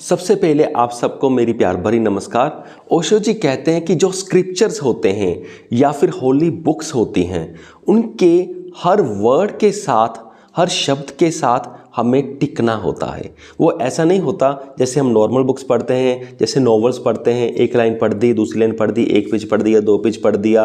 सबसे पहले आप सबको मेरी प्यार भरी नमस्कार। ओशो जी कहते हैं कि जो स्क्रिप्चर्स होते हैं या फिर होली बुक्स होती हैं, उनके हर वर्ड के साथ, हर शब्द के साथ हमें टिकना होता है। वो ऐसा नहीं होता जैसे हम नॉर्मल बुक्स पढ़ते हैं, जैसे नॉवेल्स पढ़ते हैं, एक लाइन पढ़ दी, दूसरी लाइन पढ़ दी, एक पेज पढ़ दिया, दो पेज पढ़ दिया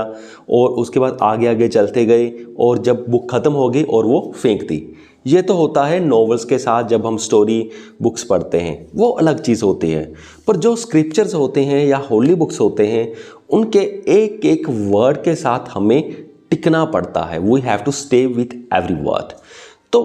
और उसके बाद आगे आगे चलते गए और जब बुक ख़त्म हो गई और वो फेंक दी। ये तो होता है नॉवेल्स के साथ जब हम स्टोरी बुक्स पढ़ते हैं, वो अलग चीज़ होती है। पर जो स्क्रिप्चर्स होते हैं या होली बुक्स होते हैं, उनके एक एक वर्ड के साथ हमें टिकना पड़ता है। We have to stay with every word. तो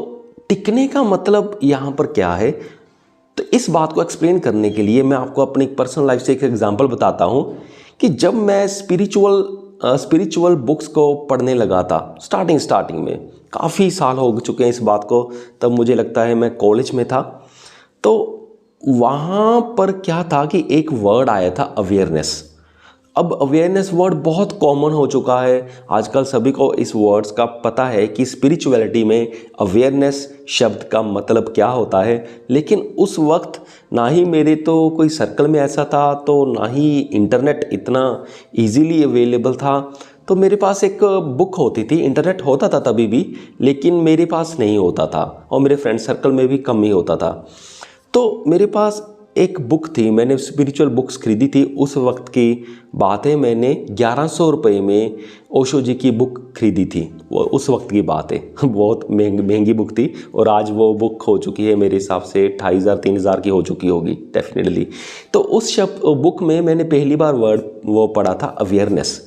टिकने का मतलब यहाँ पर क्या है, तो इस बात को एक्सप्लेन करने के लिए मैं आपको अपनी पर्सनल लाइफ से एक एग्जांपल बताता हूँ कि जब मैं स्पिरिचुअल बुक्स को पढ़ने लगा था स्टार्टिंग में, काफ़ी साल हो चुके हैं इस बात को, तब मुझे लगता है मैं कॉलेज में था। तो वहाँ पर क्या था कि एक वर्ड आया था अवेयरनेस। अब अवेयरनेस वर्ड बहुत कॉमन हो चुका है, आजकल सभी को इस वर्ड्स का पता है कि स्पिरिचुअलिटी में अवेयरनेस शब्द का मतलब क्या होता है। लेकिन उस वक्त ना ही मेरे तो कोई सर्कल में ऐसा था, तो ना ही इंटरनेट इतना इजीली अवेलेबल था। तो मेरे पास एक बुक होती थी, इंटरनेट होता था तभी भी, लेकिन मेरे पास नहीं होता था और मेरे फ्रेंड सर्कल में भी कम ही होता था। तो मेरे पास एक बुक थी, मैंने स्पिरिचुअल बुक्स खरीदी थी। उस वक्त की बात है, मैंने 1100 रुपये में ओशो जी की बुक खरीदी थी। वो उस वक्त की बात है, बहुत महंगी बुक थी और आज वो बुक हो चुकी है मेरे हिसाब से 2500 3000 की हो चुकी होगी डेफिनेटली। तो उस बुक में मैंने पहली बार वर्ड वो पढ़ा था अवेयरनेस।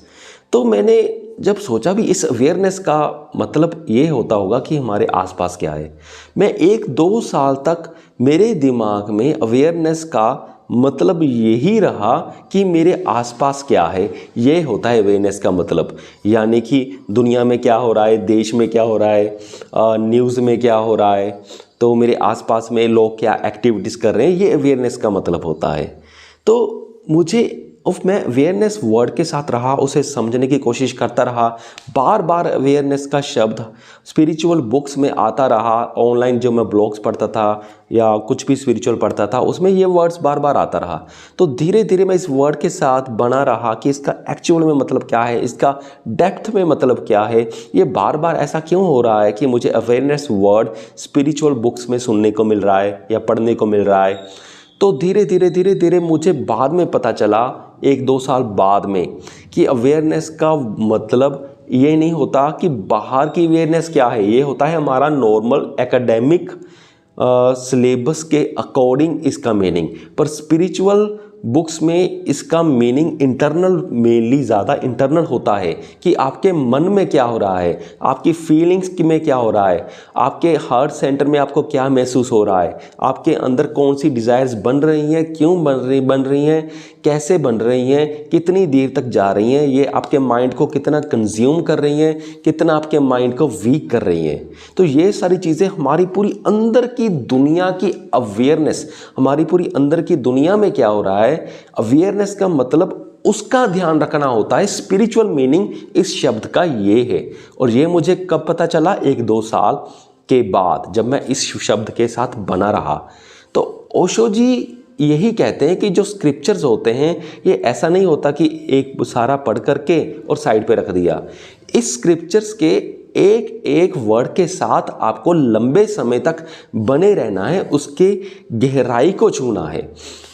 तो मैंने जब सोचा भी इस अवेयरनेस का मतलब ये होता होगा कि हमारे आसपास क्या है। मैं 1-2 साल तक मेरे दिमाग में अवेयरनेस का मतलब यही रहा कि मेरे आसपास क्या है, ये होता है अवेयरनेस का मतलब। यानी कि दुनिया में क्या हो रहा है, देश में क्या हो रहा है, न्यूज़ में क्या हो रहा है, तो मेरे आसपास में लोग क्या एक्टिविटीज़ कर रहे हैं, ये अवेयरनेस का मतलब होता है। तो मुझे मैं अवेयरनेस वर्ड के साथ रहा, उसे समझने की कोशिश करता रहा। बार बार अवेयरनेस का शब्द स्पिरिचुअल बुक्स में आता रहा। ऑनलाइन जो मैं ब्लॉग्स पढ़ता था या कुछ भी स्पिरिचुअल पढ़ता था, उसमें ये वर्ड्स बार बार आता रहा। तो धीरे धीरे मैं इस वर्ड के साथ बना रहा कि इसका एक्चुअल में मतलब क्या है, इसका डेप्थ में मतलब क्या है, ये बार बार ऐसा क्यों हो रहा है कि मुझे अवेयरनेस वर्ड स्पिरिचुअल बुक्स में सुनने को मिल रहा है या पढ़ने को मिल रहा है। तो धीरे धीरे मुझे बाद में पता चला, 1-2 साल बाद में, कि अवेयरनेस का मतलब ये नहीं होता कि बाहर की अवेयरनेस क्या है, ये होता है हमारा नॉर्मल एकेडमिक सिलेबस के अकॉर्डिंग इसका मीनिंग। पर स्पिरिचुअल बुक्स में इसका मीनिंग इंटरनल, मेनली ज़्यादा इंटरनल होता है कि आपके मन में क्या हो रहा है, आपकी फीलिंग्स में क्या हो रहा है, आपके हार्ट सेंटर में आपको क्या महसूस हो रहा है, आपके अंदर कौन सी डिज़ायर्स बन रही हैं, क्यों बन रही हैं, कैसे बन रही हैं, कितनी देर तक जा रही हैं, ये आपके माइंड को कितना कंज्यूम कर रही हैं, कितना आपके माइंड को वीक कर रही हैं। तो ये सारी चीज़ें हमारी पूरी अंदर की दुनिया की अवेयरनेस, हमारी पूरी अंदर की दुनिया में क्या हो रहा है, अवेयरनेस का मतलब उसका ध्यान रखना होता है। स्पिरिचुअल मीनिंग इस शब्द का ये है। और ये मुझे कब पता चला, 1-2 साल के बाद, जब मैं इस शब्द के साथ बना रहा। तो ओशो जी यही कहते हैं कि जो स्क्रिप्चर्स होते हैं, ये ऐसा नहीं होता कि एक सारा पढ़ करके और साइड पे रख दिया। इस स्क्रिप्चर्स के एक एक वर्ड के साथ आपको लंबे समय तक बने रहना है, उसके गहराई को छूना है।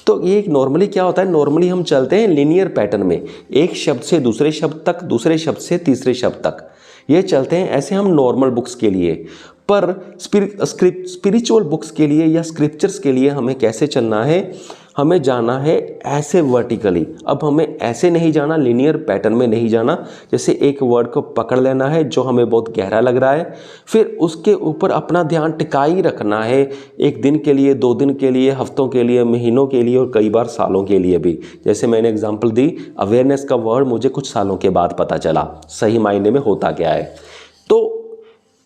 तो ये नॉर्मली क्या होता है, नॉर्मली हम चलते हैं लिनियर पैटर्न में, एक शब्द से दूसरे शब्द तक, दूसरे शब्द से तीसरे शब्द तक, ये चलते हैं ऐसे हम नॉर्मल बुक्स के लिए। पर स्पिरिचुअल बुक्स के लिए या स्क्रिप्चर्स के लिए हमें कैसे चलना है, हमें जाना है ऐसे वर्टिकली। अब हमें ऐसे नहीं जाना, लिनियर पैटर्न में नहीं जाना। जैसे एक वर्ड को पकड़ लेना है जो हमें बहुत गहरा लग रहा है, फिर उसके ऊपर अपना ध्यान टिकाई रखना है, 1 दिन के लिए, 2 दिन के लिए, हफ्तों के लिए, महीनों के लिए और कई बार सालों के लिए भी। जैसे मैंने एग्जांपल दी, अवेयरनेस का वर्ड मुझे कुछ सालों के बाद पता चला सही मायने में होता क्या है। तो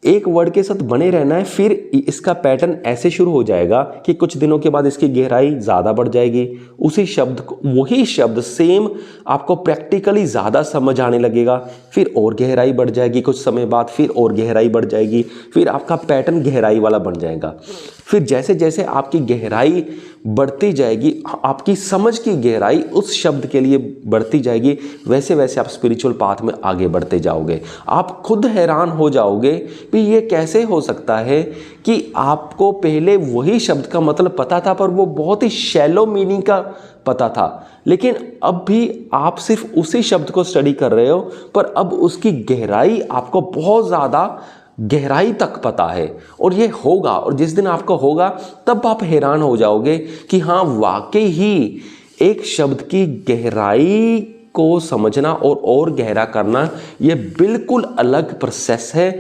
एक वर्ड के साथ बने रहना है, फिर इसका पैटर्न ऐसे शुरू हो जाएगा कि कुछ दिनों के बाद इसकी गहराई ज़्यादा बढ़ जाएगी, उसी शब्द को, वही शब्द सेम आपको प्रैक्टिकली ज़्यादा समझ आने लगेगा, फिर और गहराई बढ़ जाएगी, कुछ समय बाद फिर और गहराई बढ़ जाएगी, फिर आपका पैटर्न गहराई वाला बन जाएगा। फिर जैसे जैसे आपकी गहराई बढ़ती जाएगी, आपकी समझ की गहराई उस शब्द के लिए बढ़ती जाएगी, वैसे वैसे आप स्पिरिचुअल पाथ में आगे बढ़ते जाओगे। आप खुद हैरान हो जाओगे कि ये कैसे हो सकता है कि आपको पहले वही शब्द का मतलब पता था, पर वो बहुत ही शैलो मीनिंग का पता था, लेकिन अब भी आप सिर्फ उसी शब्द को स्टडी कर रहे हो, पर अब उसकी गहराई आपको बहुत ज़्यादा गहराई तक पता है। और ये होगा, और जिस दिन आपको होगा तब आप हैरान हो जाओगे कि हाँ, वाकई ही एक शब्द की गहराई को समझना और गहरा करना ये बिल्कुल अलग प्रोसेस है।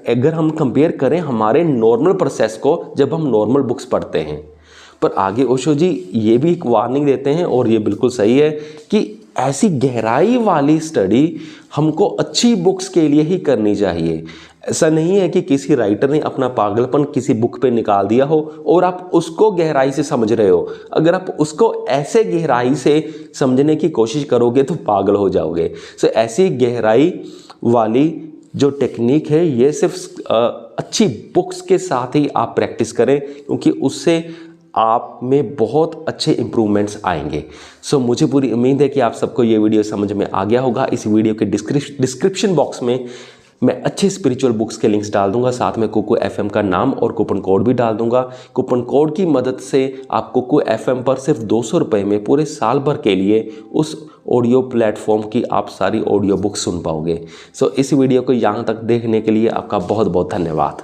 अगर हम कंपेयर करें हमारे नॉर्मल प्रोसेस को जब हम नॉर्मल बुक्स पढ़ते हैं। पर आगे ओशो जी ये भी एक वार्निंग देते हैं, और ये बिल्कुल सही है, कि ऐसी गहराई वाली स्टडी हमको अच्छी बुक्स के लिए ही करनी चाहिए। ऐसा नहीं है कि किसी राइटर ने अपना पागलपन किसी बुक पे निकाल दिया हो और आप उसको गहराई से समझ रहे हो। अगर आप उसको ऐसे गहराई से समझने की कोशिश करोगे तो पागल हो जाओगे। सो ऐसी गहराई वाली जो टेक्निक है, ये सिर्फ अच्छी बुक्स के साथ ही आप प्रैक्टिस करें, क्योंकि उससे आप में बहुत अच्छे इम्प्रूवमेंट्स आएंगे। सो मुझे पूरी उम्मीद है कि आप सबको ये वीडियो समझ में आ गया होगा। इस वीडियो के डिस्क्रिप्शन बॉक्स में मैं अच्छे स्पिरिचुअल बुक्स के लिंक्स डाल दूंगा, साथ में कुकू एफएम का नाम और कूपन कोड भी डाल दूंगा। कूपन कोड की मदद से आप कुकू एफएम पर सिर्फ 200 रुपये में पूरे साल भर के लिए उस ऑडियो प्लेटफॉर्म की आप सारी ऑडियो बुक्स सुन पाओगे। सो इस वीडियो को यहाँ तक देखने के लिए आपका बहुत बहुत धन्यवाद।